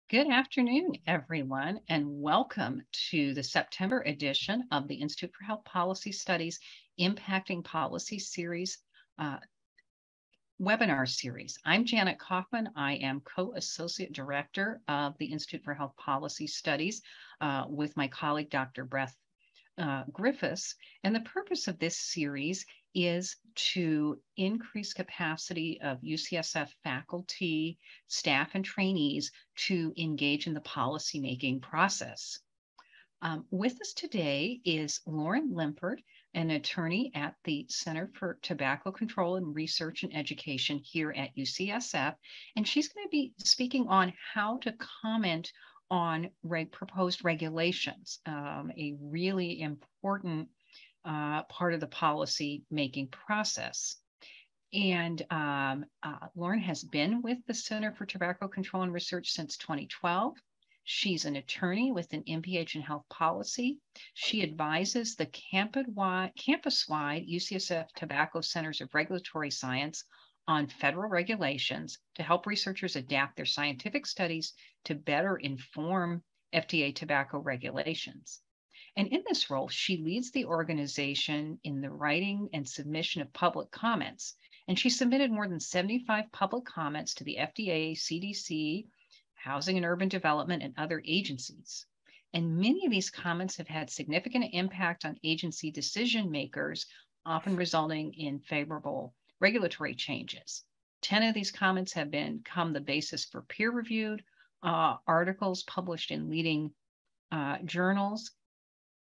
Good afternoon, everyone, and welcome to the September edition of the Institute for Health Policy Studies Impacting Policy Series webinar series. I'm Janet Kaufman. I am Co-Associate Director of the Institute for Health Policy Studies with my colleague, Dr. Beth Griffiths. And the purpose of this series is to increase capacity of UCSF faculty, staff, and trainees to engage in the policymaking process. With us today is Lauren Limpert, an attorney at the Center for Tobacco Control and Research and Education here at UCSF, and she's going to be speaking on how to comment on proposed regulations, a really important part of the policy making process. And Lauren has been with the Center for Tobacco Control and Research since 2012. She's an attorney with an MPH in health policy. She advises the campus-wide UCSF Tobacco Centers of Regulatory Science on federal regulations to help researchers adapt their scientific studies to better inform FDA tobacco regulations. And in this role, she leads the organization in the writing and submission of public comments. And she submitted more than 75 public comments to the FDA, CDC, Housing and Urban Development, and other agencies. And many of these comments have had significant impact on agency decision makers, often resulting in favorable regulatory changes. 10 of these comments have become the basis for peer-reviewed articles published in leading journals.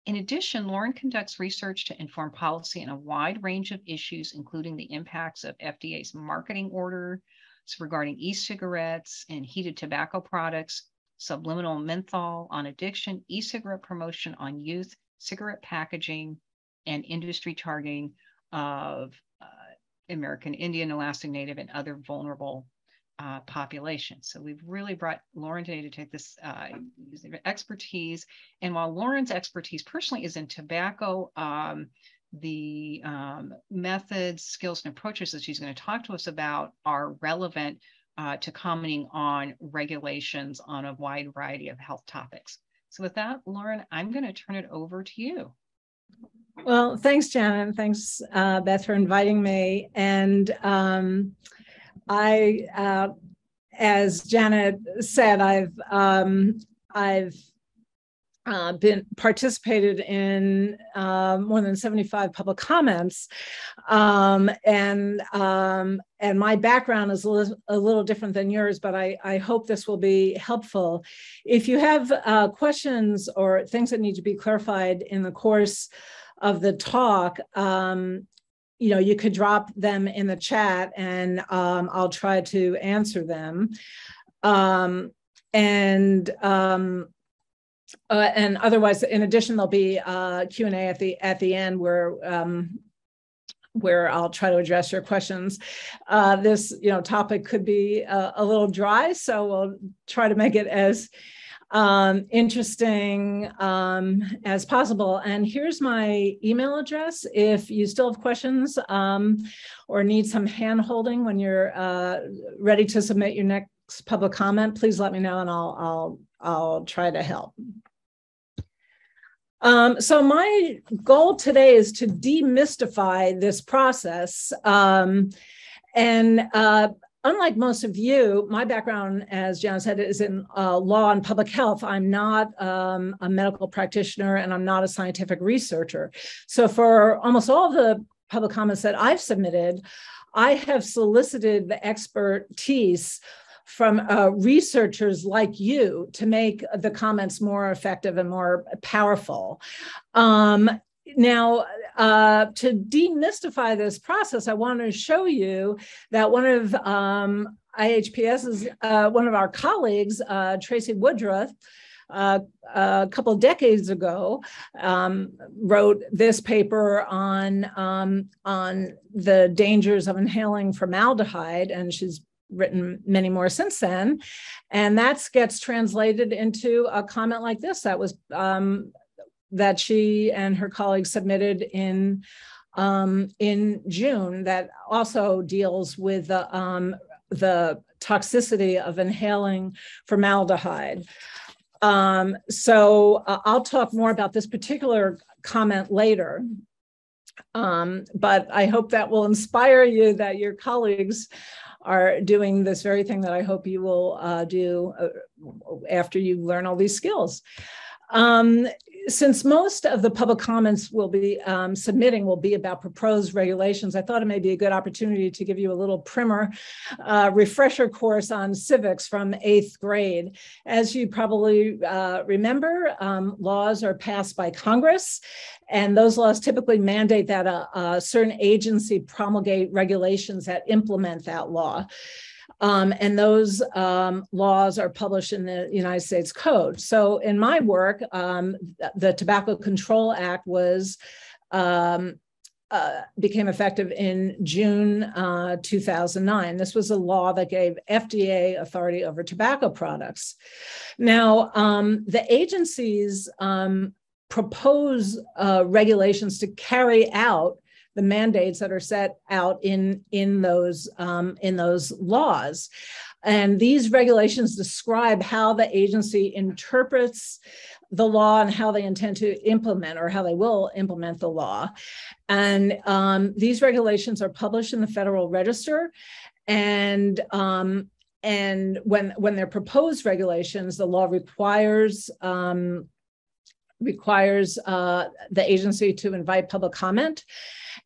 In addition, Lauren conducts research to inform policy on a wide range of issues, including the impacts of FDA's marketing orders regarding e-cigarettes and heated tobacco products, subliminal menthol on addiction, e-cigarette promotion on youth, cigarette packaging, and industry targeting of American Indian, Alaskan Native, and other vulnerable populations. So we've really brought Lauren today to take this expertise. And while Lauren's expertise personally is in tobacco, the methods, skills, and approaches that she's going to talk to us about are relevant to commenting on regulations on a wide variety of health topics. So with that, Lauren, I'm going to turn it over to you. Well, thanks, Janet. Thanks, Beth, for inviting me. And as Janet said, I've been participated in more than 75 public comments, and my background is a little different than yours, but I hope this will be helpful. If you have questions or things that need to be clarified in the course of the talk, you could drop them in the chat, and I'll try to answer them. And otherwise, in addition, there'll be Q&A at the end where I'll try to address your questions. This topic could be a little dry, so we'll try to make it as interesting as possible. And here's my email address. If you still have questions or need some hand holding when you're ready to submit your next public comment, please let me know, and I'll try to help. So my goal today is to demystify this process. Unlike most of you, my background, as John said, is in law and public health. I'm not a medical practitioner, and I'm not a scientific researcher. So for almost all of the public comments that I've submitted, I have solicited the expertise from researchers like you to make the comments more effective and more powerful. Now, to demystify this process, I want to show you that one of IHPS's, one of our colleagues, Tracy Woodruff, a couple of decades ago, wrote this paper on the dangers of inhaling formaldehyde, and she's written many more since then. And that gets translated into a comment like this that was that she and her colleagues submitted in June, that also deals with the toxicity of inhaling formaldehyde. So I'll talk more about this particular comment later. But I hope that will inspire you that your colleagues are doing this very thing that I hope you will do after you learn all these skills. Since most of the public comments will be submitting will be about proposed regulations, I thought it may be a good opportunity to give you a little primer refresher course on civics from 8th grade. As you probably remember, laws are passed by Congress, and those laws typically mandate that a certain agency promulgate regulations that implement that law. And those laws are published in the United States Code. So in my work, the Tobacco Control Act became effective in June 2009. This was a law that gave FDA authority over tobacco products. Now, the agencies propose regulations to carry out the mandates that are set out in those laws. And these regulations describe how the agency interprets the law and how they intend to implement, or how they will implement, the law. And these regulations are published in the Federal Register. And when they're proposed regulations, the law requires the agency to invite public comment.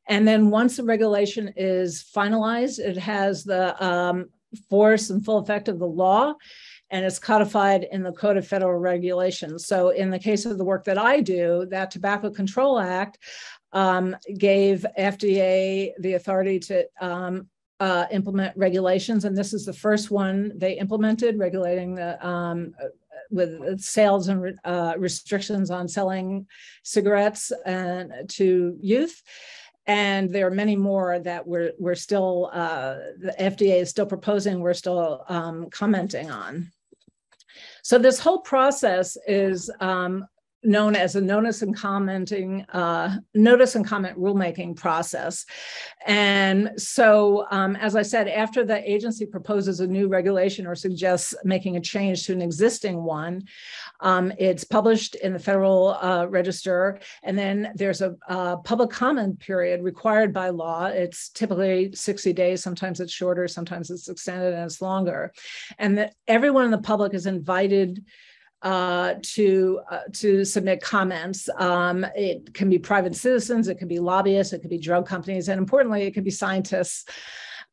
And then once the regulation is finalized, it has the force and full effect of the law, and it's codified in the Code of Federal Regulations. So in the case of the work that I do, that Tobacco Control Act gave FDA the authority to implement regulations. And this is the first one they implemented, regulating the with sales and restrictions on selling cigarettes to youth. And there are many more that we're still, the FDA is still proposing, we're still commenting on. So this whole process is known as a notice and comment rulemaking process. And so, as I said, after the agency proposes a new regulation or suggests making a change to an existing one, it's published in the Federal Register, and then there's a public comment period required by law. It's typically 60 days, sometimes it's shorter, sometimes it's extended and it's longer. And that everyone in the public is invited to submit comments. It can be private citizens, it could be lobbyists, it could be drug companies, and importantly, it could be scientists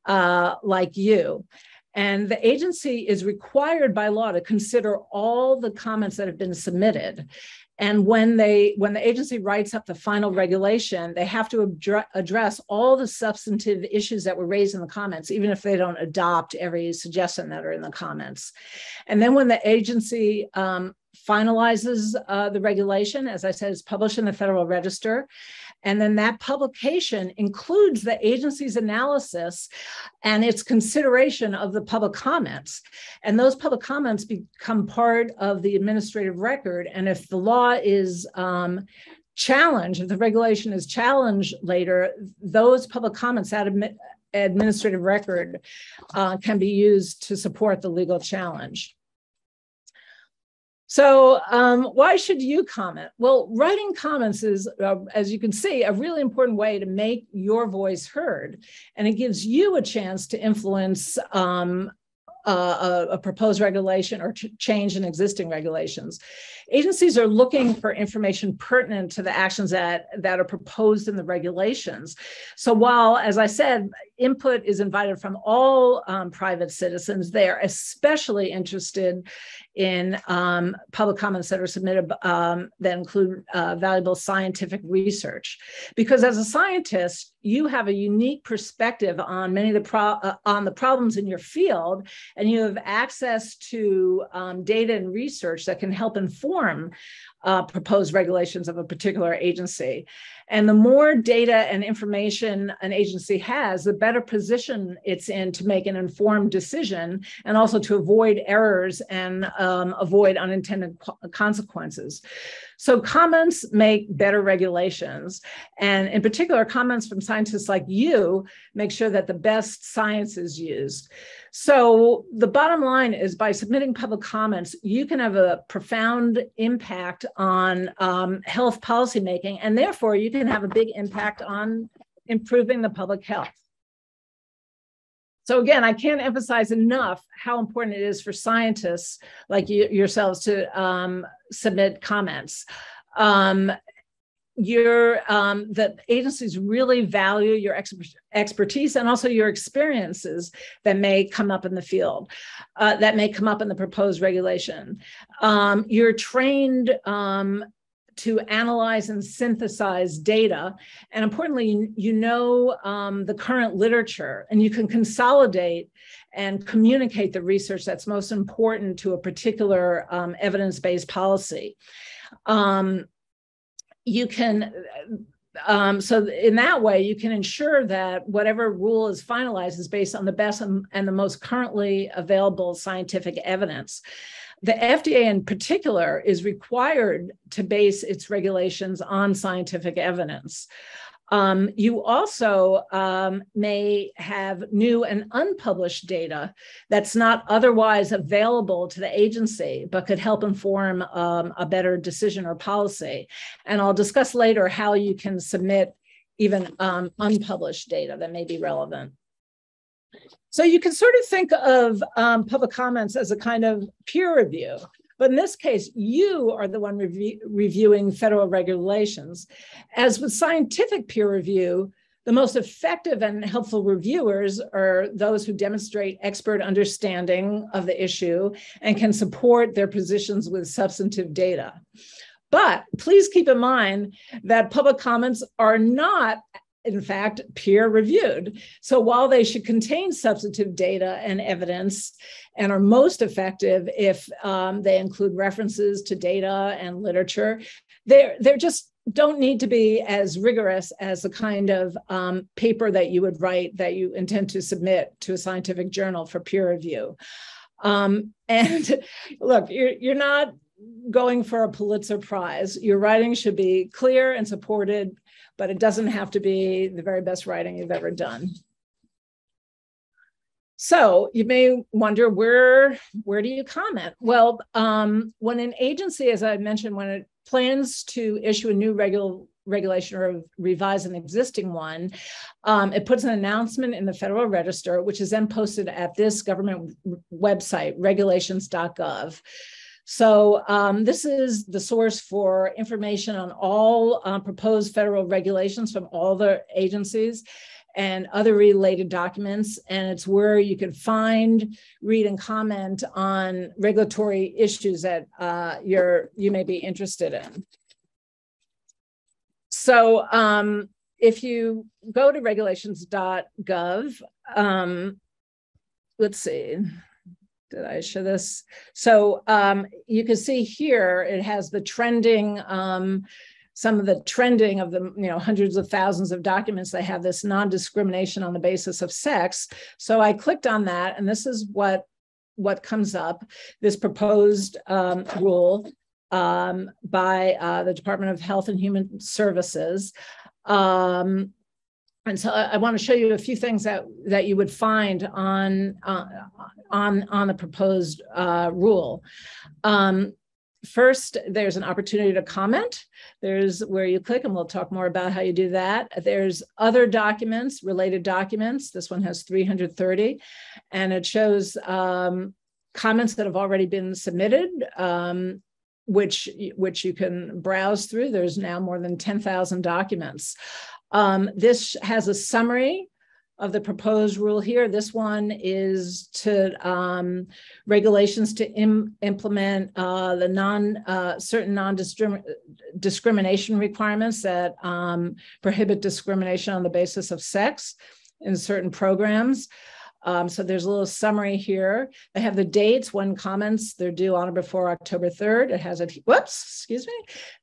like you. And the agency is required by law to consider all the comments that have been submitted. And when the agency writes up the final regulation, they have to address all the substantive issues that were raised in the comments, even if they don't adopt every suggestion that are in the comments. And then when the agency finalizes the regulation, as I said, it's published in the Federal Register. And then that publication includes the agency's analysis and its consideration of the public comments. And those public comments become part of the administrative record. And if the law is challenged, if the regulation is challenged later, those public comments, that administrative record, can be used to support the legal challenge. So why should you comment? Well, writing comments is, as you can see, a really important way to make your voice heard. And it gives you a chance to influence a proposed regulation or change in existing regulations. Agencies are looking for information pertinent to the actions that are proposed in the regulations. So while, as I said, input is invited from all private citizens, they are especially interested in public comments that are submitted that include valuable scientific research. Because as a scientist, you have a unique perspective on many of the problems in your field, and you have access to data and research that can help inform proposed regulations of a particular agency. And the more data and information an agency has, the better position it's in to make an informed decision and also to avoid errors and avoid unintended consequences. So comments make better regulations. And in particular, comments from scientists like you make sure that the best science is used. So the bottom line is, by submitting public comments, you can have a profound impact on health policymaking, and therefore you can have a big impact on improving the public health. So again, I can't emphasize enough how important it is for scientists like yourselves to submit comments. The agencies really value your expertise and also your experiences that may come up in the field, that may come up in the proposed regulation. You're trained to analyze and synthesize data. And importantly, you know the current literature, and you can consolidate and communicate the research that's most important to a particular evidence-based policy. You can, so in that way, you can ensure that whatever rule is finalized is based on the best and the most currently available scientific evidence. The FDA in particular is required to base its regulations on scientific evidence. You also may have new and unpublished data that's not otherwise available to the agency, but could help inform a better decision or policy. And I'll discuss later how you can submit even unpublished data that may be relevant. So you can sort of think of public comments as a kind of peer review. But in this case, you are the one reviewing federal regulations. As with scientific peer review, the most effective and helpful reviewers are those who demonstrate expert understanding of the issue and can support their positions with substantive data. But please keep in mind that public comments are not, in fact, peer reviewed. So while they should contain substantive data and evidence and are most effective if they include references to data and literature, they're just don't need to be as rigorous as the kind of paper that you would write that you intend to submit to a scientific journal for peer review. And look, you're not going for a Pulitzer Prize. Your writing should be clear and supported, but it doesn't have to be the very best writing you've ever done. So you may wonder, where do you comment? Well, when an agency, as I mentioned, when it plans to issue a new regulation or revise an existing one, it puts an announcement in the Federal Register, which is then posted at this government website, regulations.gov. So this is the source for information on all proposed federal regulations from all the agencies and other related documents. And it's where you can find, read, and comment on regulatory issues that you may be interested in. So if you go to regulations.gov, let's see. Did I show this? So you can see here, it has the trending, some of the trending of the hundreds of thousands of documents. They have this non-discrimination on the basis of sex. So I clicked on that, and this is what comes up, this proposed rule by the Department of Health and Human Services. And so I want to show you a few things that you would find on the proposed rule. First, there's an opportunity to comment. There's where you click, and we'll talk more about how you do that. There's other documents, related documents. This one has 330, and it shows comments that have already been submitted, which you can browse through. There's now more than 10,000 documents. This has a summary of the proposed rule here. This one is to regulations to implement the certain non-discrimination requirements that prohibit discrimination on the basis of sex in certain programs. So there's a little summary here. They have the dates when comments, they're due on or before October 3rd. It has it, whoops, excuse me.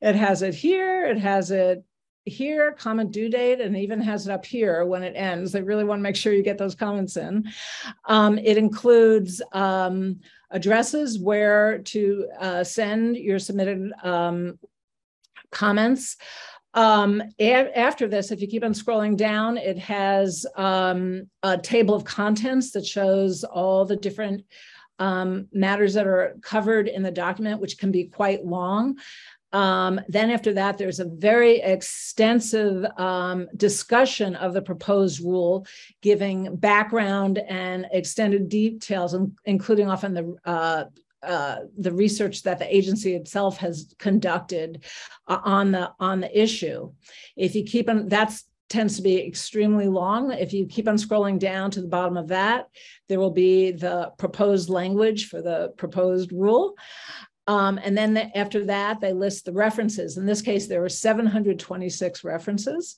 It has it here. It has it here, comment due date, and even has it up here when it ends. They really want to make sure you get those comments in. It includes addresses where to send your submitted comments. After this, if you keep on scrolling down, it has a table of contents that shows all the different matters that are covered in the document, which can be quite long. Then after that, there's a very extensive discussion of the proposed rule, giving background and extended details, including often the research that the agency itself has conducted on the issue. If you keep on, that tends to be extremely long. If you keep on scrolling down to the bottom of that, there will be the proposed language for the proposed rule. And then after that, they list the references. In this case, there were 726 references.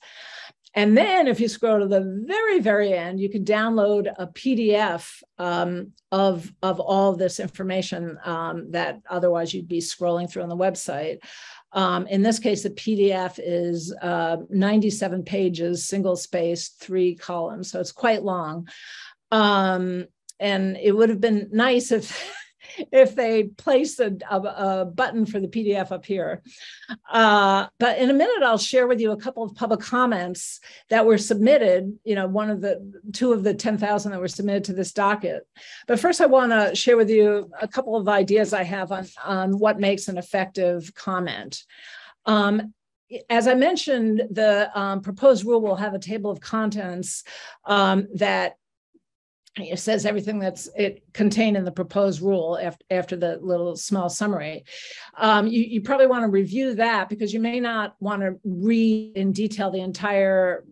And then if you scroll to the very, very end, you can download a PDF of all this information that otherwise you'd be scrolling through on the website. In this case, the PDF is 97 pages, single space, 3 columns. So it's quite long. And it would have been nice if they placed a button for the PDF up here. But in a minute, I'll share with you a couple of public comments that were submitted, two of the 10,000 that were submitted to this docket. But first, I want to share with you a couple of ideas I have on what makes an effective comment. As I mentioned, the proposed rule will have a table of contents that it says everything that's contained in the proposed rule after the little small summary. You probably want to review that because you may not want to read in detail the entire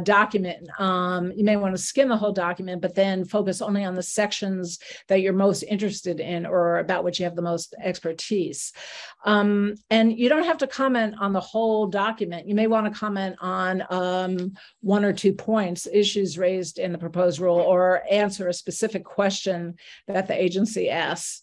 document. You may want to skim the whole document, but then focus only on the sections that you're most interested in or about which you have the most expertise. And you don't have to comment on the whole document. You may want to comment on 1 or 2 points, issues raised in the proposed rule, or answer a specific question that the agency asks.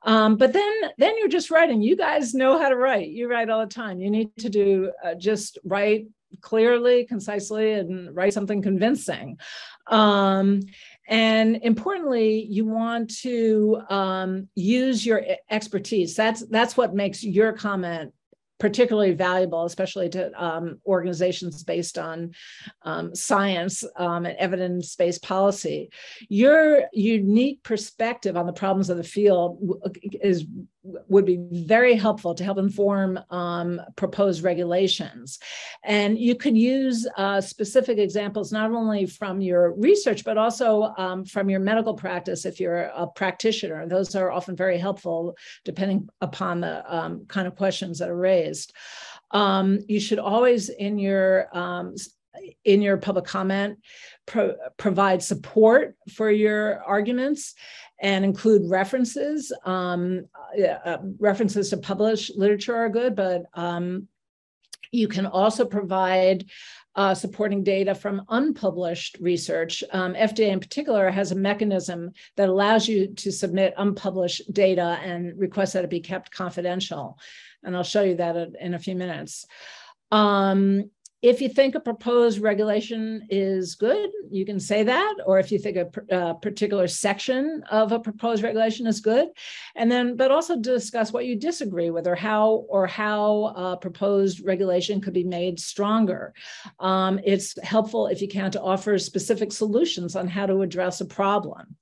But then you're just writing. You guys know how to write. You write all the time. You need to do just write clearly, concisely, and write something convincing. And importantly, you want to use your expertise. That's what makes your comment particularly valuable, especially to organizations based on science and evidence-based policy. Your unique perspective on the problems of the field would be very helpful to help inform proposed regulations. And you can use specific examples, not only from your research, but also from your medical practice if you're a practitioner. Those are often very helpful depending upon the kind of questions that are raised. You should always, in your public comment, provide support for your arguments and include references. References to published literature are good, but you can also provide supporting data from unpublished research. FDA in particular has a mechanism that allows you to submit unpublished data and request that it be kept confidential. And I'll show you that in a few minutes. If you think a proposed regulation is good, you can say that, or if you think a particular section of a proposed regulation is good, but also discuss what you disagree with or how a proposed regulation could be made stronger. It's helpful if you can to offer specific solutions on how to address a problem.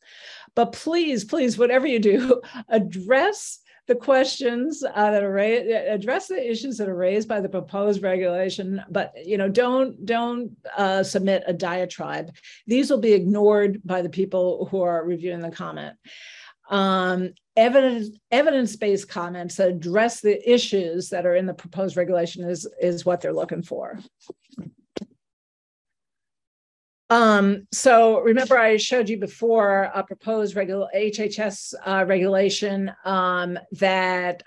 But please, whatever you do, address the questions that are raised, address the issues that are raised by the proposed regulation, but don't submit a diatribe. These will be ignored by the people who are reviewing the comment. Evidence-based comments that address the issues that are in the proposed regulation is what they're looking for. So remember I showed you before a proposed HHS regulation that's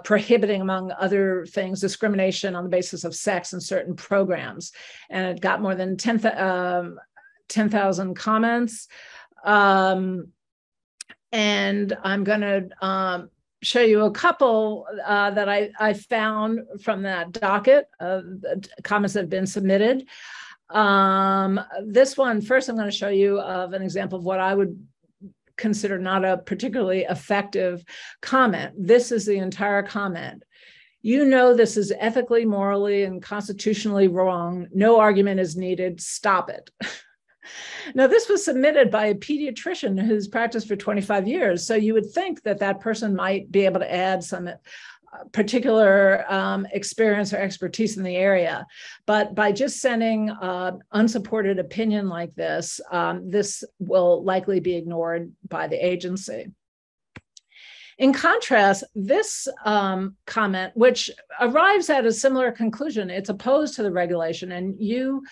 prohibiting, among other things, discrimination on the basis of sex in certain programs. And it got more than 10,000 comments. And I'm going to show you a couple that I found from that docket of comments that have been submitted. This one, first, I'm going to show you of an example of what I would consider not a particularly effective comment. This is the entire comment. You know this is ethically, morally, and constitutionally wrong. No argument is needed. Stop it. Now, this was submitted by a pediatrician who's practiced for 25 years. So you would think that that person might be able to add some particular experience or expertise in the area. But by just sending unsupported opinion like this, this will likely be ignored by the agency. In contrast, this comment, which arrives at a similar conclusion, it's opposed to the regulation, and you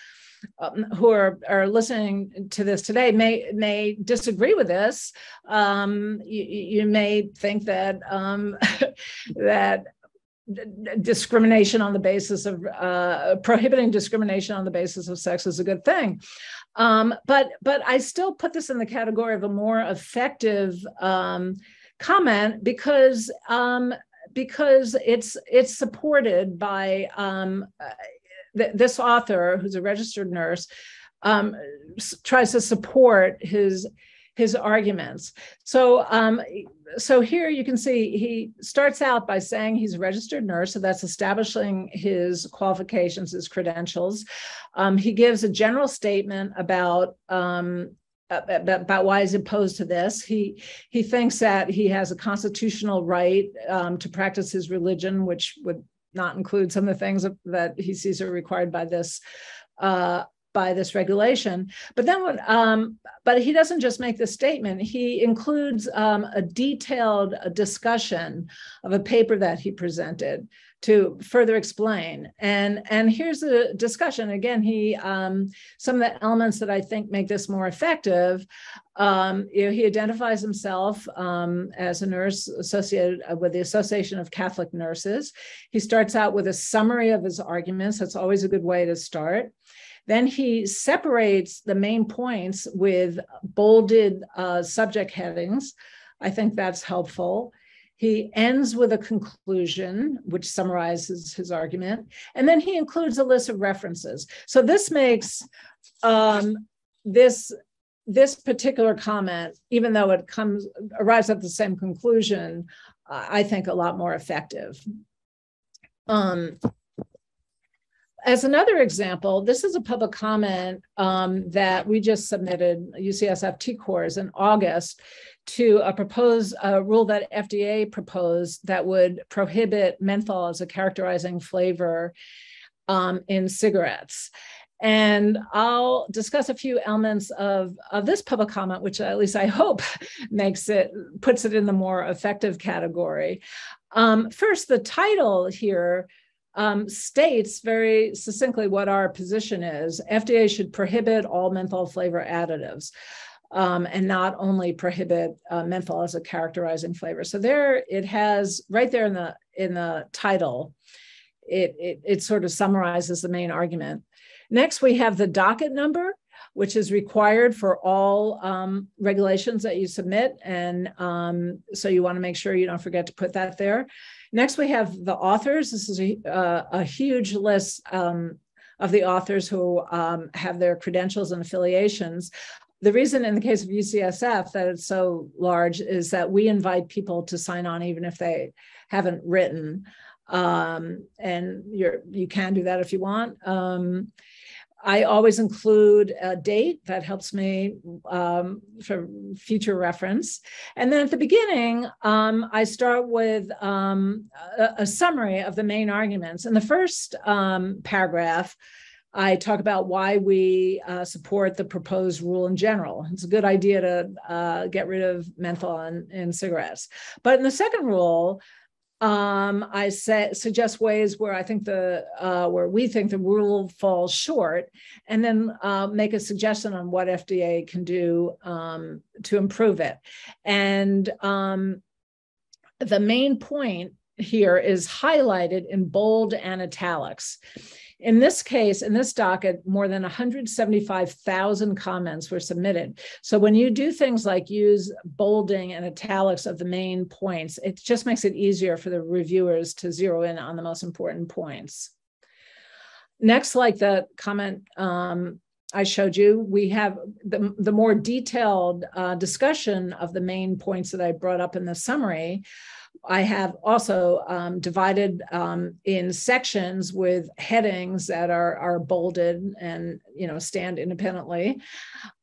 who are listening to this today may disagree with this. You may think that that discrimination on the basis of prohibiting discrimination on the basis of sex is a good thing. But I still put this in the category of a more effective comment because it's supported by this author, who's a registered nurse, tries to support his arguments. So here you can see he starts out by saying he's a registered nurse, so that's establishing his qualifications, his credentials. He gives a general statement about why he's opposed to this. He thinks that he has a constitutional right to practice his religion, which would not include some of the things that he sees are required by this regulation. But then, but he doesn't just make the statement. He includes a detailed discussion of a paper that he presented to further explain. And here's the discussion. Again, some of the elements that I think make this more effective. He identifies himself as a nurse associated with the Association of Catholic Nurses. He starts out with a summary of his arguments. That's always a good way to start. Then he separates the main points with bolded subject headings. I think that's helpful. He ends with a conclusion, which summarizes his argument. And then he includes a list of references. So this makes this particular comment, even though it arrives at the same conclusion, I think a lot more effective. As another example, this is a public comment that we just submitted, UCSF TCORS, in August to a proposed rule that FDA proposed that would prohibit menthol as a characterizing flavor in cigarettes. And I'll discuss a few elements of this public comment, which at least I hope puts it in the more effective category. First, the title here states very succinctly what our position is. FDA should prohibit all menthol flavor additives and not only prohibit menthol as a characterizing flavor. So there it has, right there in the title, it sort of summarizes the main argument. Next, we have the docket number, which is required for all regulations that you submit. And so you want to make sure you don't forget to put that there. Next, we have the authors. This is a huge list of the authors who have their credentials and affiliations. The reason in the case of UCSF that it's so large is that we invite people to sign on even if they haven't written. And you can do that if you want. I always include a date that helps me for future reference. And then at the beginning, I start with a summary of the main arguments. In the first paragraph, I talk about why we support the proposed rule in general. It's a good idea to get rid of menthol in cigarettes. But in the second rule, I suggest ways where I think where we think the rule falls short, and then make a suggestion on what FDA can do to improve it. And the main point here is highlighted in bold and italics. In this case, in this docket, more than 175,000 comments were submitted. So when you do things like use bolding and italics of the main points, it just makes it easier for the reviewers to zero in on the most important points. Next, like the comment I showed you, we have the more detailed discussion of the main points that I brought up in the summary. I have also divided in sections with headings that are bolded and stand independently,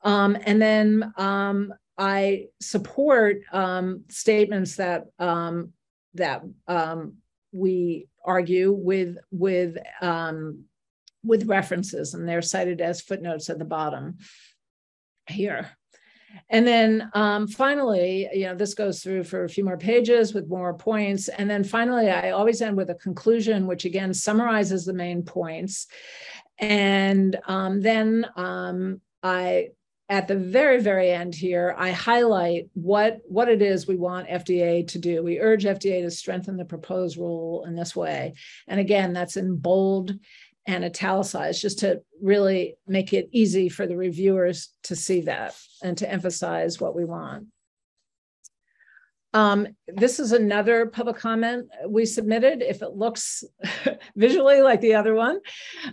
and then I support statements that we argue with references, and they're cited as footnotes at the bottom here. And then finally, this goes through for a few more pages with more points. And then finally, I always end with a conclusion, which again summarizes the main points. And then at the very, very end here, I highlight what it is we want FDA to do. We urge FDA to strengthen the proposed rule in this way. And again, that's in bold and italicized, just to really make it easy for the reviewers to see that and to emphasize what we want. This is another public comment we submitted. If it looks visually like the other one,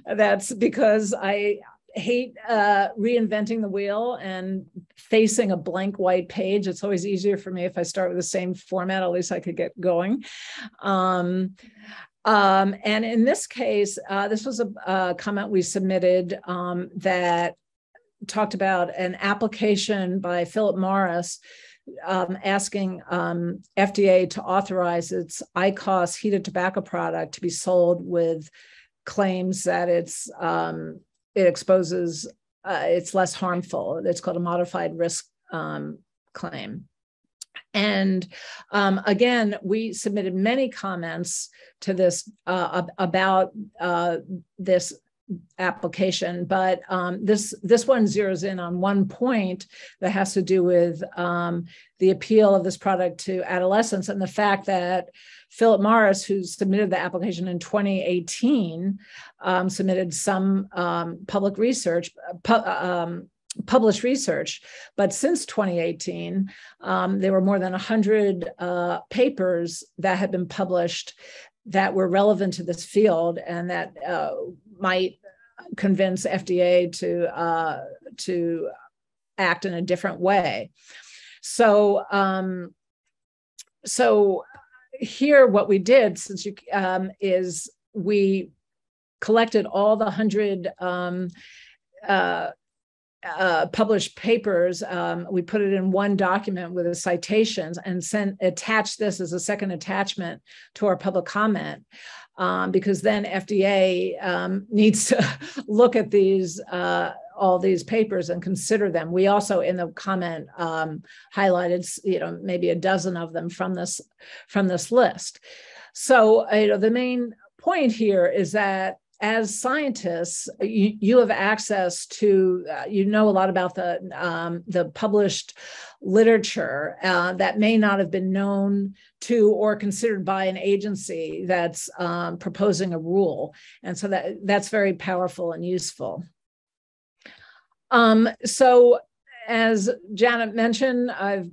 that's because I hate reinventing the wheel and facing a blank white page. It's always easier for me if I start with the same format, at least I could get going. And in this case, this was a comment we submitted that talked about an application by Philip Morris asking FDA to authorize its IQOS heated tobacco product to be sold with claims that it exposes, it's less harmful. It's called a modified risk claim. And again, we submitted many comments to this about this application, but this one zeroes in on one point that has to do with the appeal of this product to adolescents, and the fact that Philip Morris, who submitted the application in 2018, submitted some published research, but since 2018, there were more than 100 papers that had been published that were relevant to this field and that might convince FDA to act in a different way. So, so here, what we did, since is we collected all the 100 published papers. We put it in one document with the citations and attached this as a second attachment to our public comment, because then FDA needs to look at these all these papers and consider them. We also, in the comment, highlighted maybe a dozen of them from this list. So the main point here is that as scientists, you have access to, a lot about the published literature that may not have been known to or considered by an agency that's proposing a rule. And so that's very powerful and useful. So as Janet mentioned, I've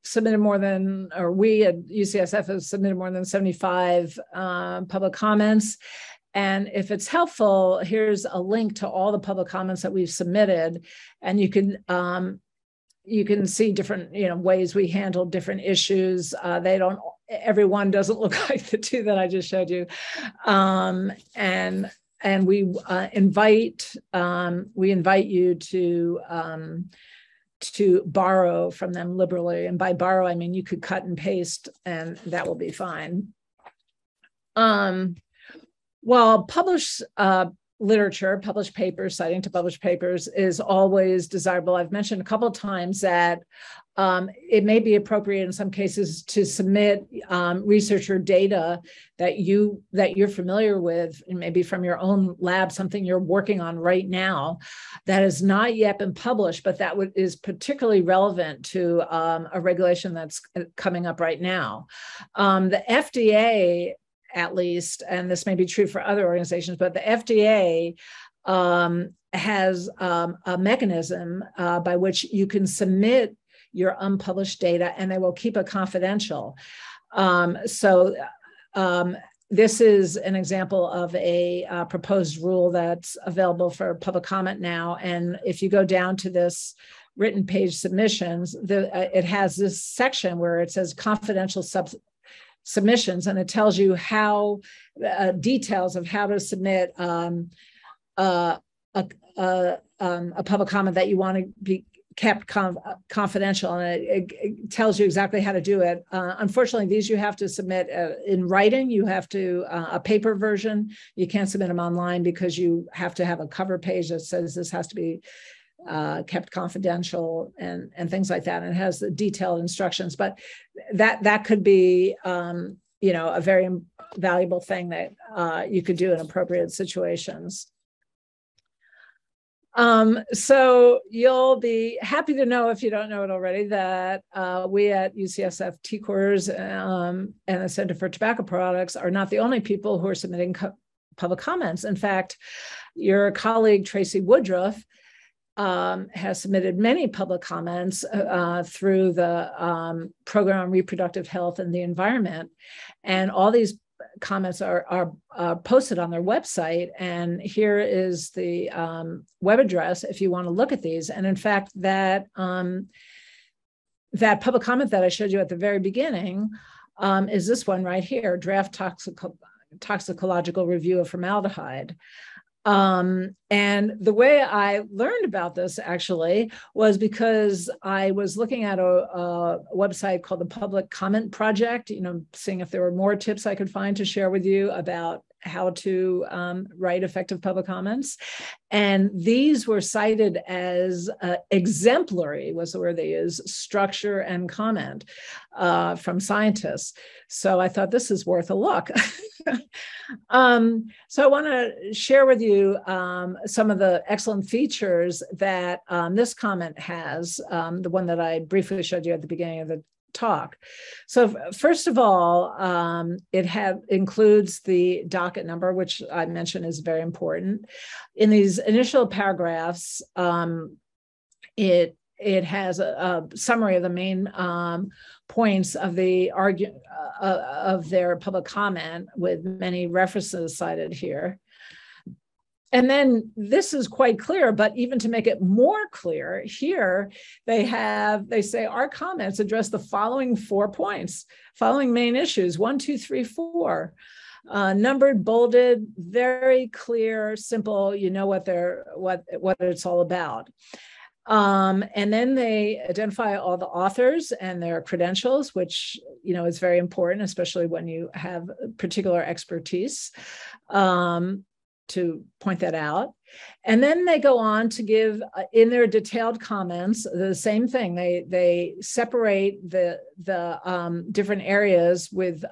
submitted we at UCSF have submitted more than 75 public comments. And if it's helpful, here's a link to all the public comments that we've submitted, and you can see different ways we handle different issues. Everyone doesn't look like the two that I just showed you, and we invite you to borrow from them liberally, and by borrow I mean you could cut and paste, and that will be fine. Well, published literature, published papers, citing to published papers is always desirable. I've mentioned a couple of times that it may be appropriate in some cases to submit research or data that you're familiar with, and maybe from your own lab, something you're working on right now that has not yet been published, but that is particularly relevant to a regulation that's coming up right now. The FDA at least, and this may be true for other organizations, but the FDA has a mechanism by which you can submit your unpublished data and they will keep it confidential. This is an example of a proposed rule that's available for public comment now. And if you go down to this written page submissions, it has this section where it says confidential submissions, and it tells you how details of how to submit a public comment that you want to be kept confidential, and it tells you exactly how to do it. Unfortunately, these you have to submit in writing. You have to a paper version. You can't submit them online because you have to have a cover page that says this has to be kept confidential and things like that. And it has the detailed instructions, but that could be a very valuable thing that you could do in appropriate situations. So you'll be happy to know, if you don't know it already, that we at UCSF TCORS and the Center for Tobacco Products are not the only people who are submitting public comments. In fact, your colleague Tracy Woodruff has submitted many public comments through the Program on Reproductive Health and the Environment, and all these comments are posted on their website. And here is the web address if you want to look at these. And in fact, that public comment that I showed you at the very beginning is this one right here: draft toxicological review of formaldehyde. And the way I learned about this actually was because I was looking at a website called the Public Comment Project, seeing if there were more tips I could find to share with you about how to write effective public comments. And these were cited as exemplary, was the word they used, structure and comment from scientists. So I thought this is worth a look. So I want to share with you some of the excellent features that this comment has, the one that I briefly showed you at the beginning of the talk. So first of all, it includes the docket number, which I mentioned is very important. In these initial paragraphs, it has a summary of the main points of the of their public comment, with many references cited here. And then this is quite clear, but even to make it more clear, here they say our comments address the following 4 points, following main issues: 1, 2, 3, 4. Numbered, bolded, very clear, simple. You know what it's all about. And then they identify all the authors and their credentials, which is very important, especially when you have particular expertise, to point that out. And then they go on to give in their detailed comments the same thing. They separate the different areas with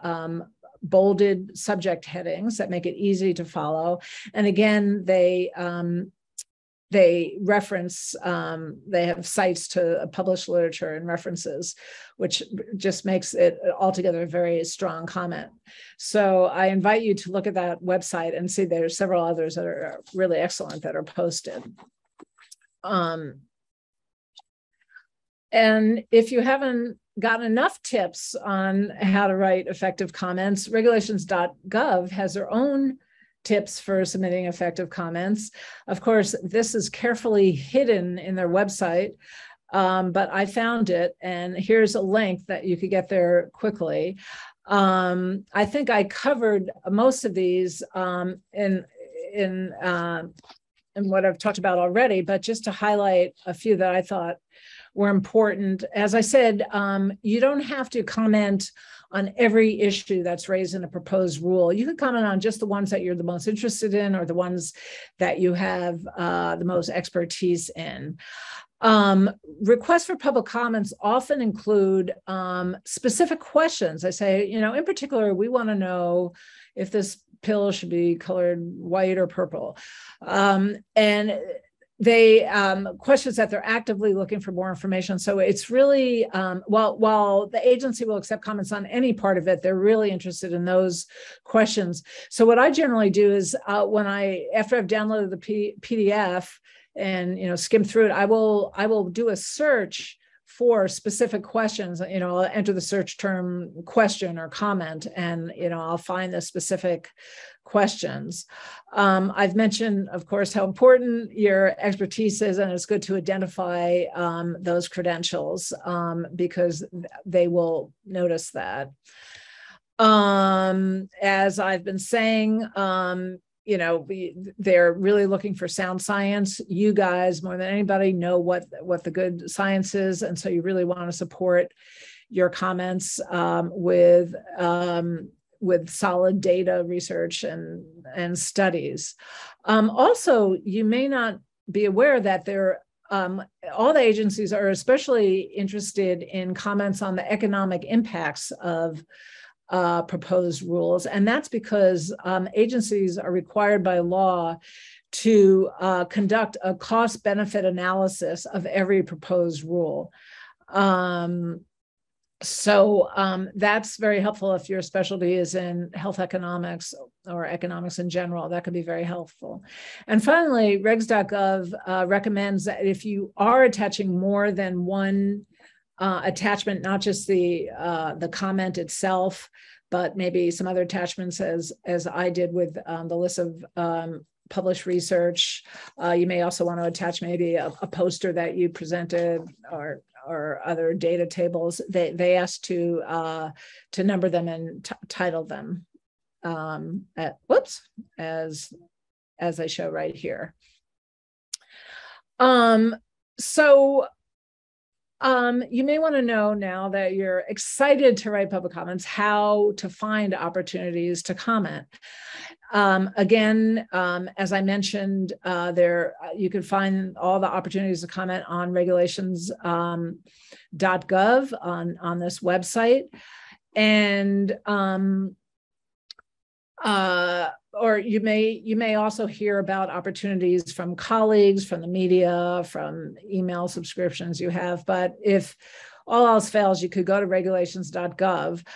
bolded subject headings that make it easy to follow. And again, they reference, they have cites to published literature and references, which just makes it altogether a very strong comment. So I invite you to look at that website and see there's several others that are really excellent that are posted. And if you haven't gotten enough tips on how to write effective comments, regulations.gov has their own tips for submitting effective comments. Of course, this is carefully hidden in their website, but I found it, and here's a link that you could get there quickly. I think I covered most of these in what I've talked about already, but just to highlight a few that I thought were important. As I said, you don't have to comment on every issue that's raised in a proposed rule. You can comment on just the ones that you're the most interested in, or the ones that you have the most expertise in. Requests for public comments often include specific questions. I say, in particular, we want to know if this pill should be colored white or purple. And questions that they're actively looking for more information. So it's really, while the agency will accept comments on any part of it, they're really interested in those questions. So what I generally do is after I've downloaded the PDF and skim through it, I will do a search for specific questions. I'll enter the search term question or comment, and I'll find the specific questions. I've mentioned, of course, how important your expertise is, and it's good to identify those credentials because they will notice that. As I've been saying, they're really looking for sound science. You guys, more than anybody, know what the good science is, and so you really want to support your comments with solid data research and studies. Also, you may not be aware that all the agencies are especially interested in comments on the economic impacts of proposed rules. And that's because agencies are required by law to conduct a cost-benefit analysis of every proposed rule. So that's very helpful if your specialty is in health economics or economics in general. That could be very helpful. And finally, regs.gov recommends that if you are attaching more than one attachment, not just the comment itself, but maybe some other attachments, as I did with the list of published research. You may also want to attach maybe a poster that you presented or other data tables. They ask to number them and title them as I show right here. You may want to know, now that you're excited to write public comments, how to find opportunities to comment. Again, as I mentioned, you can find all the opportunities to comment on regulations.gov on this website. And or you may also hear about opportunities from colleagues, from the media, from email subscriptions you have. But if all else fails, you could go to regulations.gov.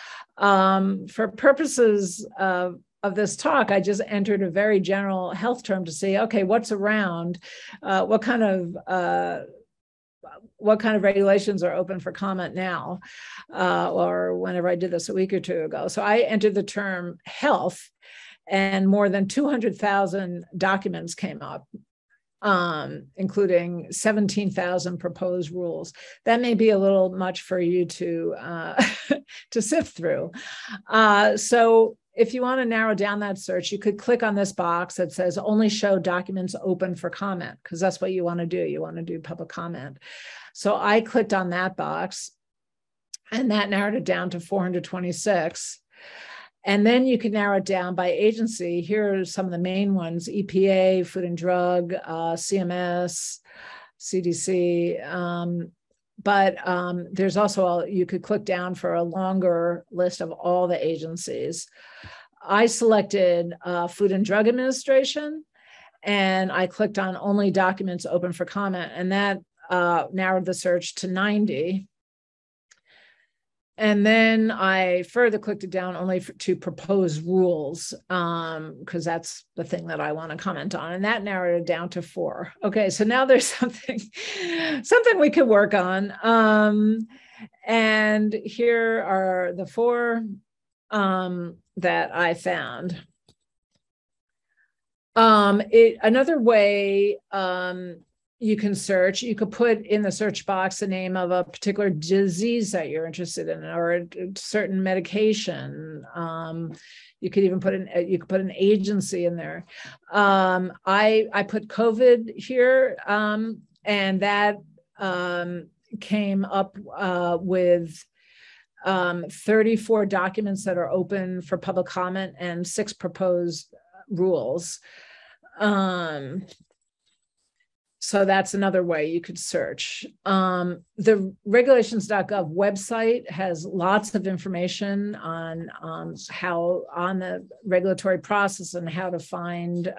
For purposes of this talk, I just entered a very general health term to see, okay, what's around, what kind of regulations are open for comment now, or whenever I did this a week or two ago. So I entered the term health, and more than 200,000 documents came up, including 17,000 proposed rules. That may be a little much for you to sift through. So if you want to narrow down that search, you could click on this box that says only show documents open for comment, because that's what you want to do. You want to do public comment. So I clicked on that box, and that narrowed it down to 426. And then you can narrow it down by agency. Here are some of the main ones: EPA, Food and Drug, CMS, CDC. But there's also, you could click down for a longer list of all the agencies. I selected Food and Drug Administration, and I clicked on only documents open for comment, and that narrowed the search to 90. And then I further clicked it down only to proposed rules, because that's the thing that I want to comment on. And that narrowed it down to 4. Okay, so now there's something we could work on. And here are the 4 that I found. Another way you can search, you could put in the search box the name of a particular disease that you're interested in, or a certain medication. You could even put an agency in there. I put COVID here, and that came up with 34 documents that are open for public comment and 6 proposed rules. So that's another way you could search. The regulations.gov website has lots of information on the regulatory process and how to find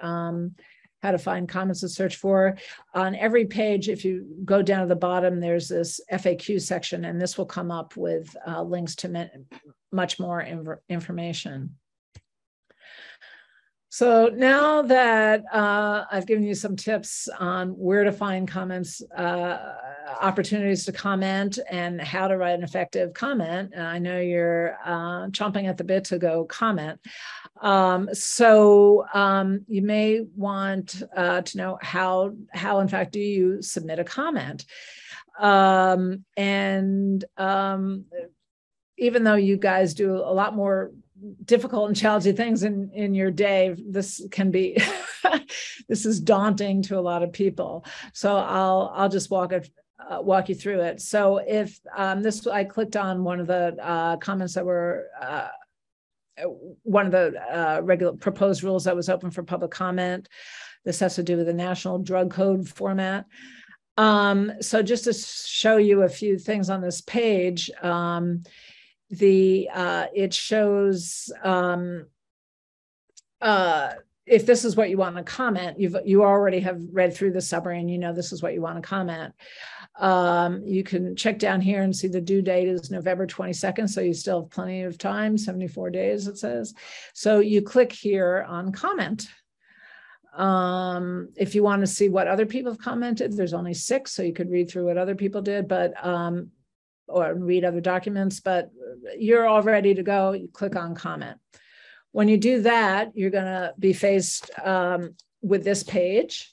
how to find comments to search for. On every page, if you go down to the bottom, there's this FAQ section, and this will come up with links to much more information. So now that I've given you some tips on where to find comments, opportunities to comment, and how to write an effective comment, and I know you're chomping at the bit to go comment. So you may want to know how in fact do you submit a comment. Even though you guys do a lot more difficult and challenging things in your day, this can be this is daunting to a lot of people. So I'll just walk you through it. So if I clicked on one of the comments that were one of the regular proposed rules that was open for public comment. This has to do with the National Drug Code format. So just to show you a few things on this page, it shows if this is what you want to comment, you already have read through the summary and you know this is what you want to comment. You can check down here and see the due date is November 22nd, so you still have plenty of time, 74 days it says. So you click here on comment. If you want to see what other people have commented, there's only 6, so you could read through what other people did, but or read other documents, but you're all ready to go. You click on comment. When you do that, you're going to be faced with this page.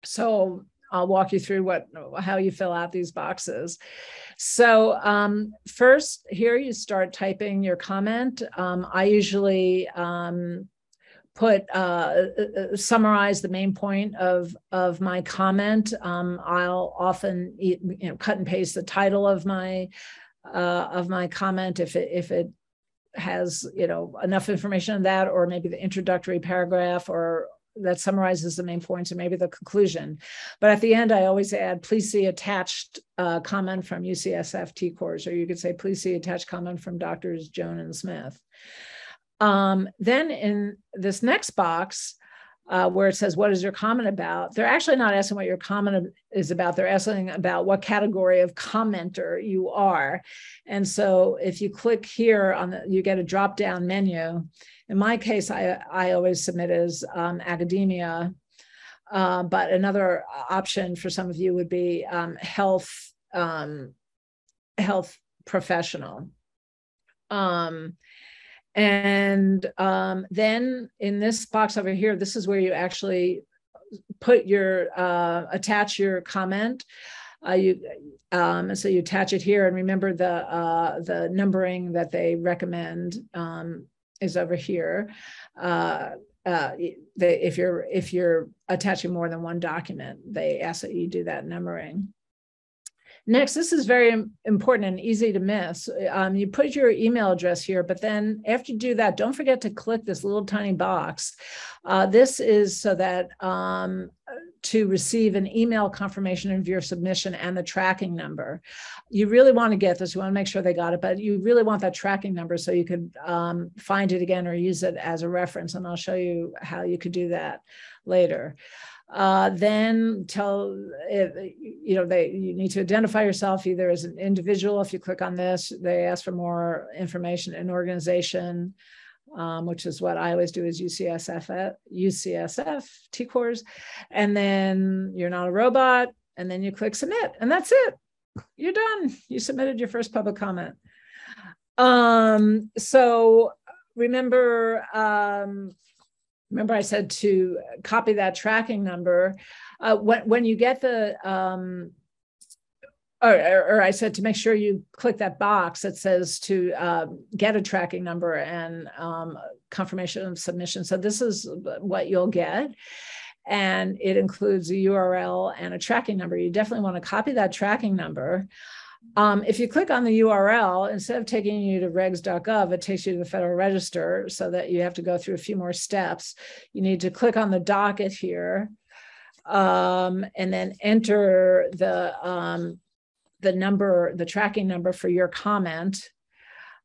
So I'll walk you through how you fill out these boxes. So first here you start typing your comment. I usually summarize the main point of my comment. I'll often cut and paste the title of my comment if it has enough information on that, or maybe the introductory paragraph, or that summarizes the main points, and maybe the conclusion. But at the end, I always add, please see attached comment from UCSF TCORS, or you could say, please see attached comment from Drs. Joan and Smith. Then in this next box, where it says, what is your comment about? They're actually not asking what your comment is about. They're asking about what category of commenter you are. And so if you click here you get a drop-down menu. In my case, I always submit as academia, but another option for some of you would be health professional. Then in this box over here, this is where you actually put attach your comment. So you attach it here, and remember the numbering that they recommend is over here. If you're attaching more than one document, they ask that you do that numbering. Next, this is very important and easy to miss. You put your email address here, but then after you do that, don't forget to click this little tiny box. This is so that to receive an email confirmation of your submission and the tracking number. You really want to get this. You want to make sure they got it, but you really want that tracking number so you could find it again or use it as a reference. And I'll show you how you could do that later. Then you need to identify yourself either as an individual. If you click on this, they ask for more information, an organization, which is what I always do, is UCSF TCORS. And then you're not a robot, and then you click submit, and that's it. You're done. You submitted your first public comment. So remember I said to copy that tracking number. When you get the, or I said to make sure you click that box that says to get a tracking number and confirmation of submission. So this is what you'll get. And it includes a URL and a tracking number. You definitely want to copy that tracking number. If you click on the URL, instead of taking you to regs.gov, it takes you to the Federal Register, so that you have to go through a few more steps. You need to click on the docket here, and then enter the number, the tracking number for your comment.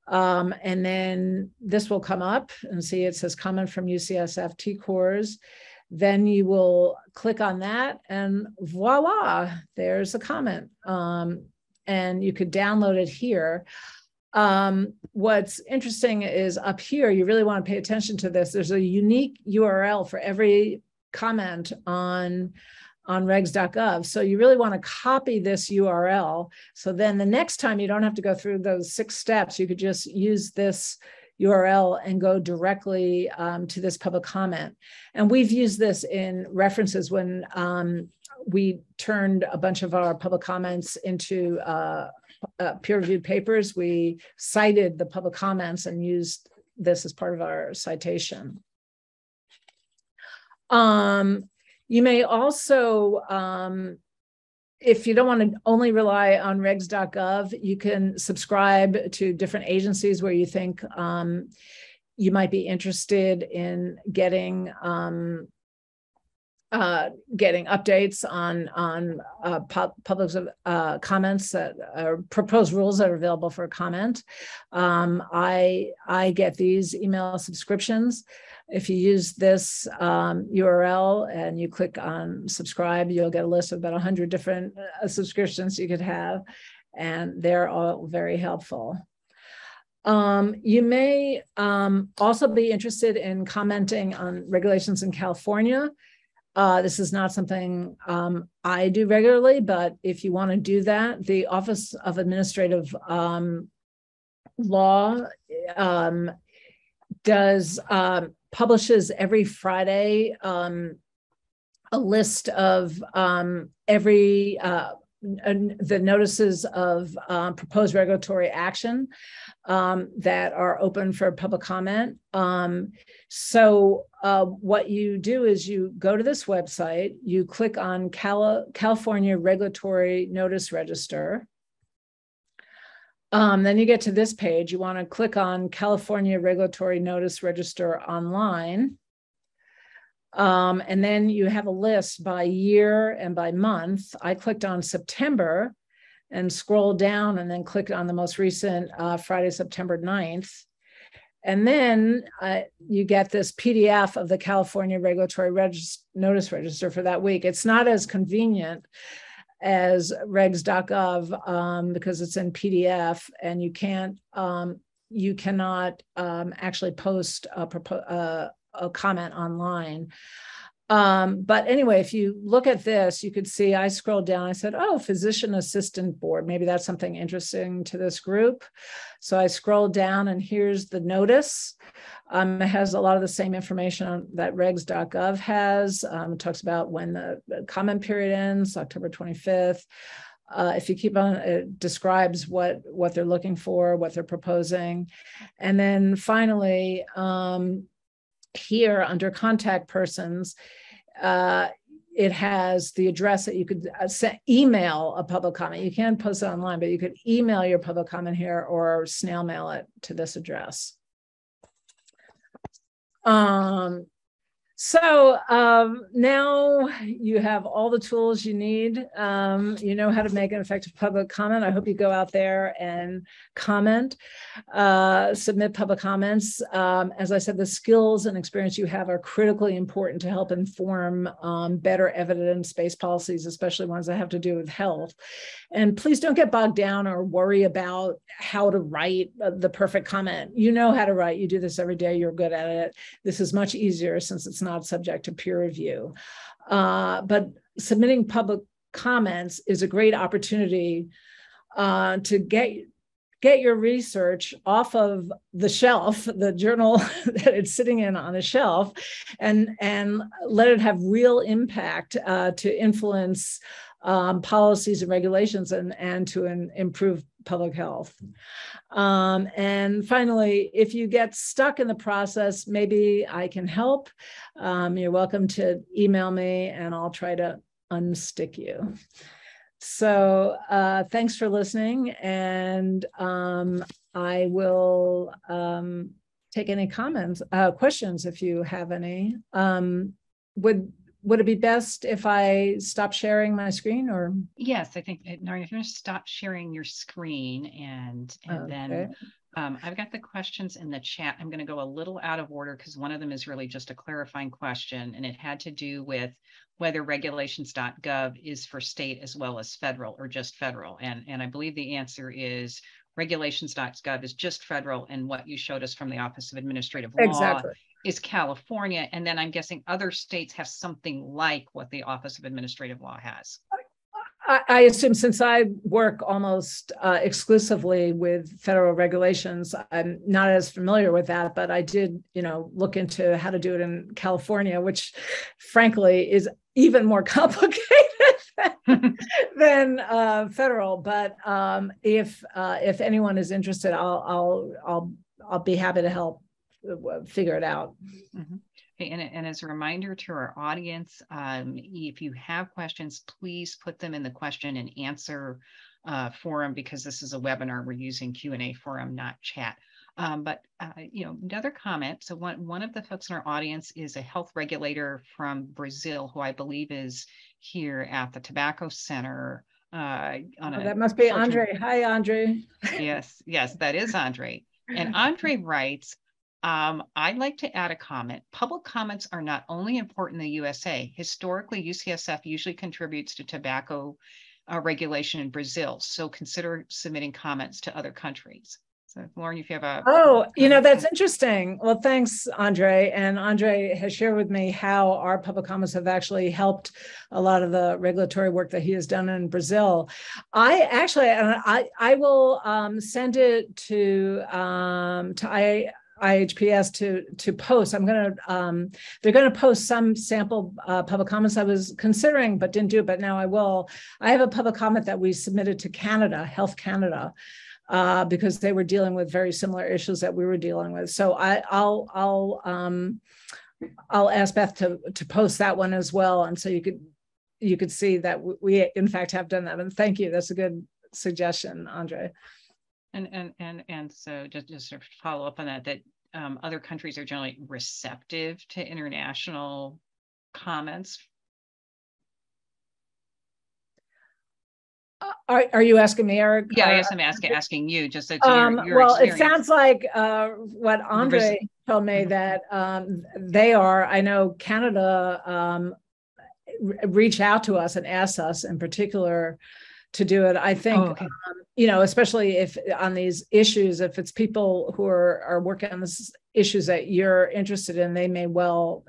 And then this will come up and see it says comment from UCSF TCORS. Then you will click on that and voila, there's a comment. And you could download it here. What's interesting is up here, you really want to pay attention to this. There's a unique URL for every comment on regs.gov. So you really want to copy this URL. So then the next time you don't have to go through those 6 steps, you could just use this URL and go directly to this public comment. And we've used this in references when we turned a bunch of our public comments into peer-reviewed papers. We cited the public comments and used this as part of our citation. You may also, if you don't want to only rely on regs.gov, you can subscribe to different agencies where you think you might be interested in getting updates on public comments that are proposed rules that are available for comment. I get these email subscriptions. If you use this URL and you click on subscribe, you'll get a list of about 100 different subscriptions you could have, and they're all very helpful. You may also be interested in commenting on regulations in California. This is not something I do regularly, but if you want to do that, the Office of Administrative Law publishes every Friday a list of the notices of proposed regulatory action that are open for public comment. So what you do is you go to this website, you click on California Regulatory Notice Register. Then you get to this page. You want to click on California Regulatory Notice Register online. And then you have a list by year and by month. I clicked on September and scrolled down and then clicked on the most recent Friday, September 9th. And then you get this PDF of the California Regulatory Notice Register for that week. It's not as convenient as regs.gov because it's in PDF and you cannot actually post a comment online. But anyway, if you look at this, you could see I scrolled down. I said, oh, physician assistant board. Maybe that's something interesting to this group. So I scrolled down and here's the notice. It has a lot of the same information that regs.gov has. It talks about when the comment period ends, October 25th. If you keep on, it describes what they're looking for, what they're proposing. And then finally, here under contact persons, it has the address that you could email a public comment. You can't post it online, but you could email your public comment here or snail mail it to this address. So now you have all the tools you need. You know how to make an effective public comment. I hope you go out there and comment, submit public comments. As I said, the skills and experience you have are critically important to help inform better evidence-based policies, especially ones that have to do with health. And please don't get bogged down or worry about how to write the perfect comment. You know how to write. You do this every day. You're good at it. This is much easier since it's not subject to peer review. But submitting public comments is a great opportunity to get your research off of the shelf, the journal that it's sitting in on a shelf, and let it have real impact to influence policies and regulations and to improve public health. And finally, if you get stuck in the process, maybe I can help. You're welcome to email me and I'll try to unstick you. So thanks for listening, and I will take any comments, questions if you have any. Would it be best if I stop sharing my screen, or? Yes, I think, Noreen, if you're going to stop sharing your screen and Okay. then I've got the questions in the chat. I'm going to go a little out of order because one of them is really just a clarifying question, and it had to do with whether regulations.gov is for state as well as federal or just federal. And I believe the answer is regulations.gov is just federal, and what you showed us from the Office of Administrative Law Exactly. is California. And then I'm guessing other states have something like what the Office of Administrative Law has. I assume, since I work almost exclusively with federal regulations, I'm not as familiar with that, but I did, look into how to do it in California, which frankly is even more complicated than federal. But if anyone is interested, I'll be happy to help figure it out. Mm-hmm. And as a reminder to our audience, if you have questions, please put them in the question and answer forum, because this is a webinar. We're using Q&A forum, not chat. But another comment. So one of the folks in our audience is a health regulator from Brazil, who I believe is here at the Tobacco Center. That must be Andre. Hi, Andre. Yes, that is Andre. And Andre writes, I'd like to add a comment. Public comments are not only important in the USA. Historically, UCSF usually contributes to tobacco regulation in Brazil. So consider submitting comments to other countries. So Lauren, if you have a... that's interesting. Well, thanks, Andre. And Andre has shared with me how our public comments have actually helped a lot of the regulatory work that he has done in Brazil. I will send it to IHPS to post. They're going to post some sample public comments I was considering, but didn't do it, but now I will. I have a public comment that we submitted to Canada, Health Canada, because they were dealing with very similar issues that we were dealing with. So I'll ask Beth to post that one as well. And so you could see that we in fact have done that. And thank you. That's a good suggestion, Andre. And so just to follow up on that other countries are generally receptive to international comments. Are you asking me, Eric? Yeah, I guess I'm asking you. Just your well, experience. It sounds like what Andre told me that they are. I know Canada reach out to us and ask us in particular to do it. I think, especially if on these issues, if it's people who are working on these issues that you're interested in, they may well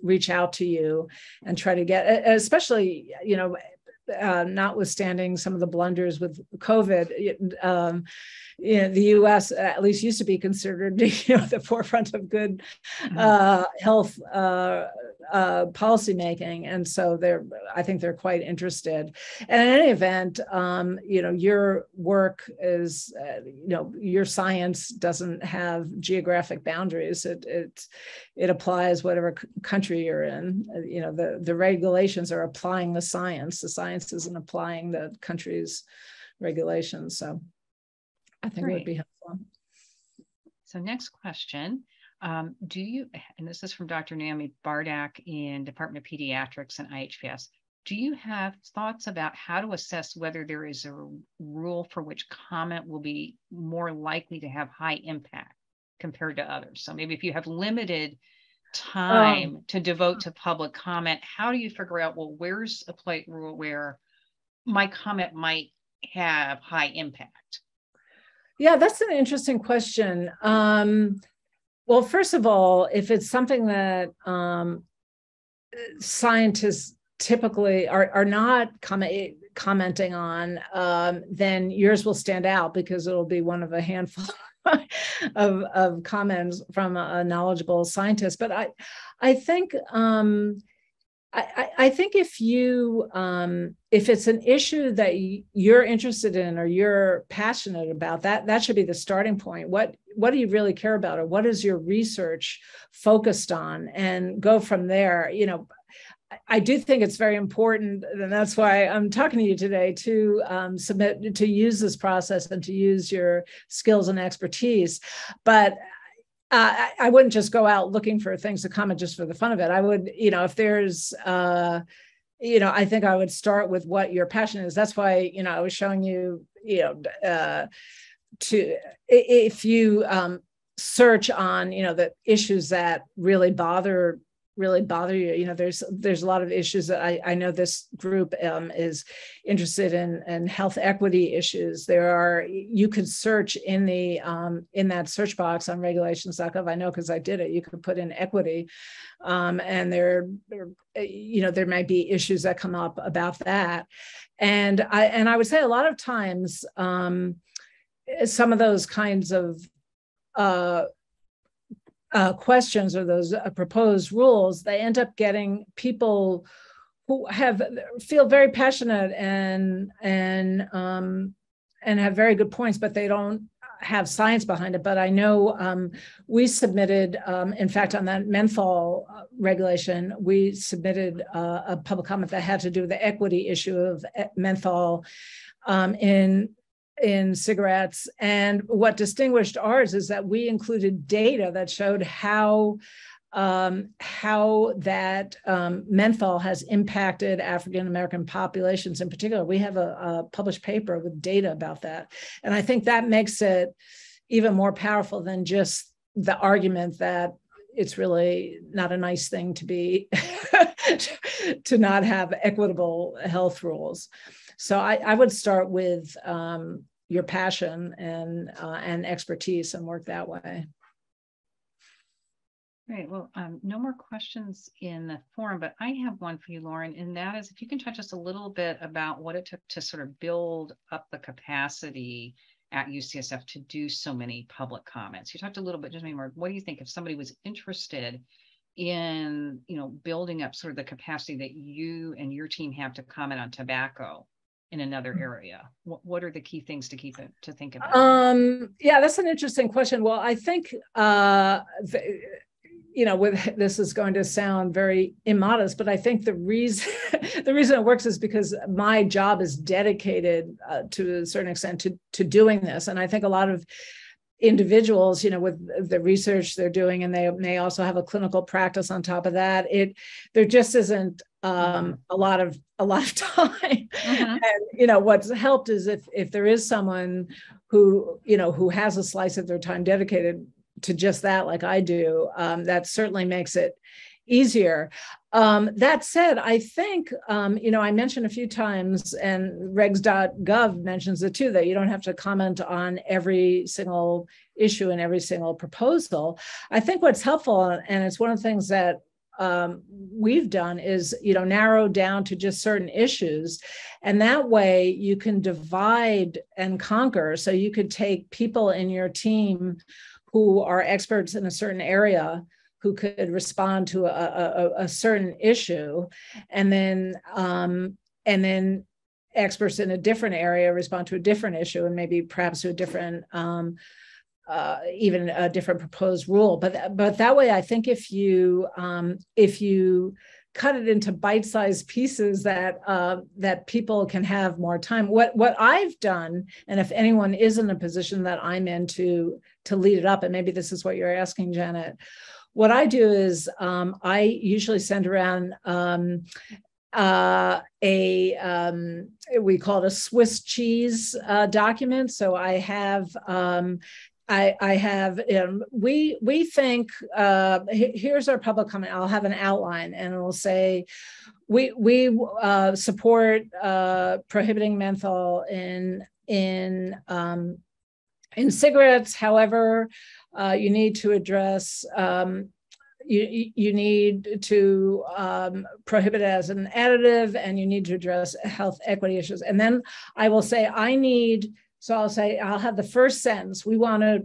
reach out to you and try to get, especially, notwithstanding some of the blunders with COVID, the U.S. at least used to be considered, the forefront of good health policy making, and so I think they're quite interested. And in any event, your work is, your science doesn't have geographic boundaries. It applies whatever country you're in. The regulations are applying the science. The science isn't applying the country's regulations. So I think it would be helpful. So next question. Do you, and this is from Dr. Naomi Bardak in Department of Pediatrics and IHPS, do you have thoughts about how to assess whether there is a rule for which comment will be more likely to have high impact compared to others? So maybe if you have limited time to devote to public comment, how do you figure out, well, where's a plate rule where my comment might have high impact? Yeah, that's an interesting question. Well, first of all, if it's something that scientists typically are not commenting on, then yours will stand out because it'll be one of a handful of comments from a knowledgeable scientist. But I think I think if it's an issue that you're interested in or you're passionate about, that should be the starting point. What do you really care about, or what is your research focused on, and go from there. I do think it's very important, and that's why I'm talking to you today, to to use this process and to use your skills and expertise. But I wouldn't just go out looking for things to comment just for the fun of it. I would, if there's, I think I would start with what your passion is. That's why, I was showing you, if you search on, the issues that really bother you, there's a lot of issues that I know this group is interested in health equity issues. You could search in that search box on regulations.gov. I know because I did it. You could put in equity, and there might be issues that come up about that. And I would say a lot of times some of those kinds of questions or those proposed rules, they end up getting people who feel very passionate and have very good points, but they don't have science behind it. But I know we submitted, in fact, on that menthol regulation, we submitted a public comment that had to do with the equity issue of menthol in cigarettes. And what distinguished ours is that we included data that showed how that menthol has impacted African-American populations in particular. We have a published paper with data about that. And I think that makes it even more powerful than just the argument that it's really not a nice thing to be to not have equitable health rules. So I would start with your passion and expertise and work that way. Great. Well, no more questions in the forum, but I have one for you, Lauren, and that is if you can touch us a little bit about what it took to sort of build up the capacity at UCSF to do so many public comments. You talked a little bit, just maybe more, what do you think if somebody was interested in, building up sort of the capacity that you and your team have to comment on tobacco in another area? What are the key things to think about? Yeah, that's an interesting question. Well, I think this is going to sound very immodest, but I think the reason it works is because my job is dedicated to a certain extent to doing this, and I think a lot of individuals, with the research they're doing, and they may also have a clinical practice on top of that. There just isn't a lot of time. And what's helped is if there is someone who has a slice of their time dedicated to just that, like I do, that certainly makes it easier. That said, I think, I mentioned a few times, and regs.gov mentions it too, that you don't have to comment on every single issue and every single proposal. I think what's helpful, and it's one of the things that we've done, is narrow down to just certain issues, and that way you can divide and conquer. So you could take people in your team who are experts in a certain area, who could respond to a certain issue, and then experts in a different area respond to a different issue, and maybe perhaps to a different, even a different proposed rule. But that way, I think if you cut it into bite-sized pieces that people can have more time. What I've done, and if anyone is in a position that I'm in to lead it up, and maybe this is what you're asking, Janet, what I do is I usually send around we call it a Swiss cheese document. So I have we think, here's our public comment. I'll have an outline, and it will say, we support prohibiting menthol in cigarettes. However, you need to address, you need to prohibit it as an additive, and you need to address health equity issues. And then I will say, I'll have the first sentence, we want to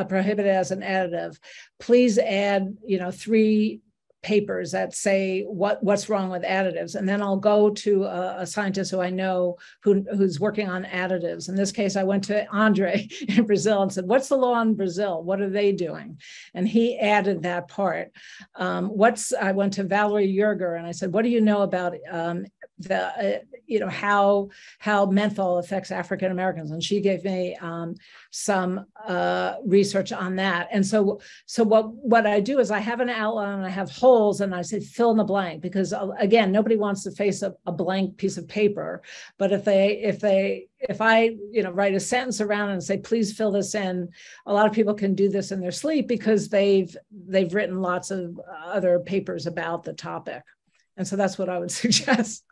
prohibit it as an additive. Please add, 3 papers that say what's wrong with additives. And then I'll go to a scientist who I know who's working on additives. In this case, I went to Andre in Brazil and said, what's the law in Brazil? What are they doing? And he added that part. I went to Valerie Yerger and I said, what do you know about how menthol affects African Americans, and she gave me some research on that. And so what I do is I have an outline and I have holes, and I say fill in the blank, because again, nobody wants to face a blank piece of paper. But if I write a sentence around and say please fill this in, a lot of people can do this in their sleep because they've written lots of other papers about the topic. And so that's what I would suggest.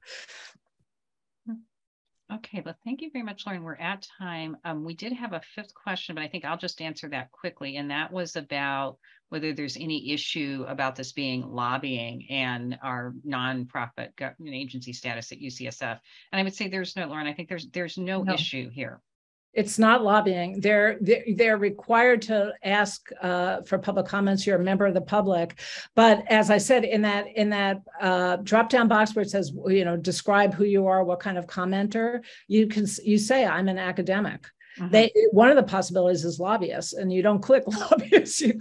Okay, well, thank you very much, Lauren. We're at time. We did have a fifth question, but I think I'll just answer that quickly. And that was about whether there's any issue about this being lobbying and our nonprofit government agency status at UCSF. And I would say there's no, Lauren, I think there's no issue here. It's not lobbying. They're required to ask for public comments. You're a member of the public, but as I said, in that drop-down box where it says, describe who you are, what kind of commenter, you say I'm an academic. One of the possibilities is lobbyists, and you don't click lobbyists, you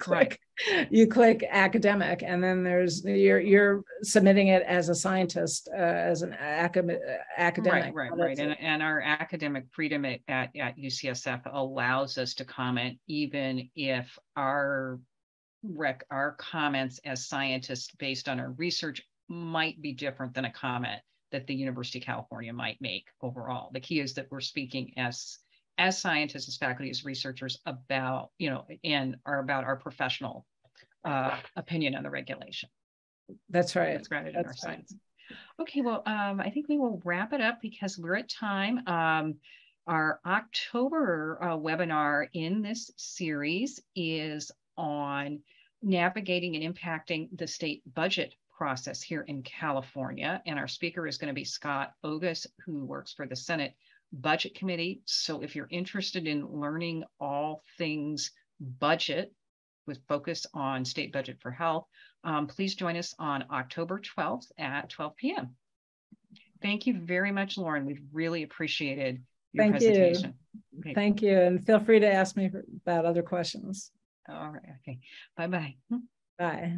click academic, and then there's you're submitting it as a scientist, as an academic. Right. And our academic freedom at UCSF allows us to comment even if our comments as scientists based on our research might be different than a comment that the University of California might make overall. The key is that we're speaking as scientists, as faculty, as researchers about, and are about our professional opinion on the regulation. That's right. It's grounded in our science. Okay, well, I think we will wrap it up because we're at time. Our October webinar in this series is on navigating and impacting the state budget process here in California. And our speaker is going to be Scott Ogus, who works for the Senate Budget Committee. So if you're interested in learning all things budget with focus on state budget for health, please join us on October 12th at 12 p.m. Thank you very much, Lauren. We've really appreciated your presentation. Okay. Thank you. And feel free to ask me about other questions. All right. Okay. Bye-bye. Bye.